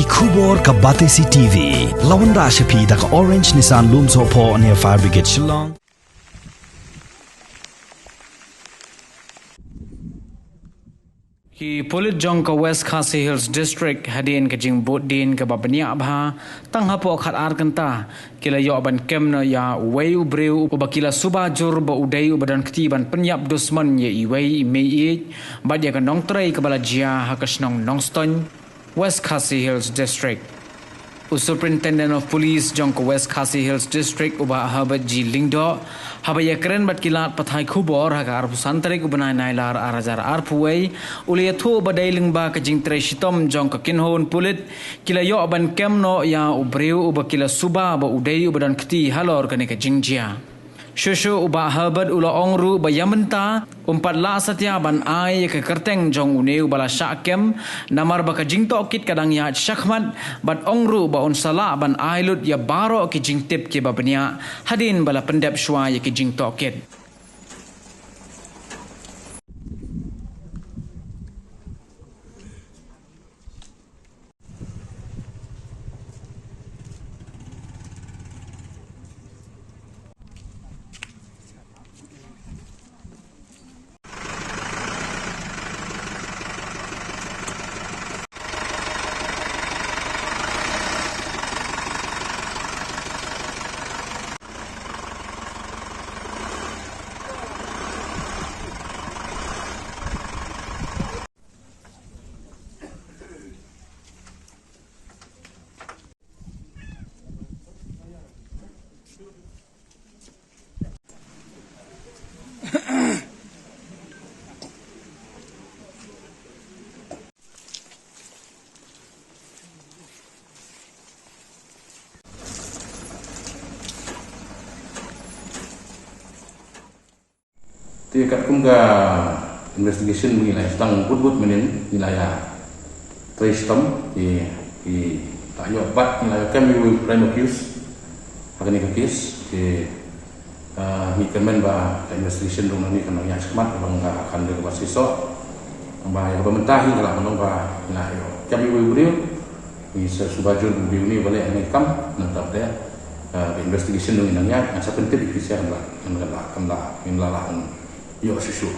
Khubor ka Batesi TV. Lawan ra shapi da ka Orange Nissan Loom Sopo near Fire Brigade Shillong. Ki Pulit Jong ka West Khasi Hills District hadin ka jing bot din ka babania abha tang hapo khat ar kanta kila yo ban kemna ya wei ubreu ubakila subajur ba udai ubadan ketiban penyap dusman ye iwei mei bad ya ka nong trai ka balajia hakasnong nongston West Khasi Hills District. Superintendent of Police Jong ka West Khasi Hills District uba habat ji lingdo habaya keren bat kilat pathai khubor haga arpu santarik ubanai nailar arajar arpuwei uliyathu badai lingba ka jingtre shitom Jong ka kinhon pulit kila yo ban kemno ya ubreu uba kila suba ba udai ubadan keti halor kane ka jingjia shushu uba habat ula ongru ba yamenta umpat la satya ban ai ka kerteng Jong uneu bala syakem namar ba ka jingto kit kadang ya syakmat bat ongru ba unsala ban ailut ya baro ki jingtip ki babnya hadin bala pendep shwa ya ki jingto kit. Kat kumga investigation mengenai tentang but menin wilayah Tristom di tayo bat wilayah kami prime accused akan ikis di mikamen ba investigation dong ni kan yang semat bang akan dekat siswa ba yang pementahi lah menong ba wilayah kami beriu bisa subajur beriu ni boleh ni kam nanti dia investigation dong inangnya yang sepenting efisien lah yang lah yo, sure.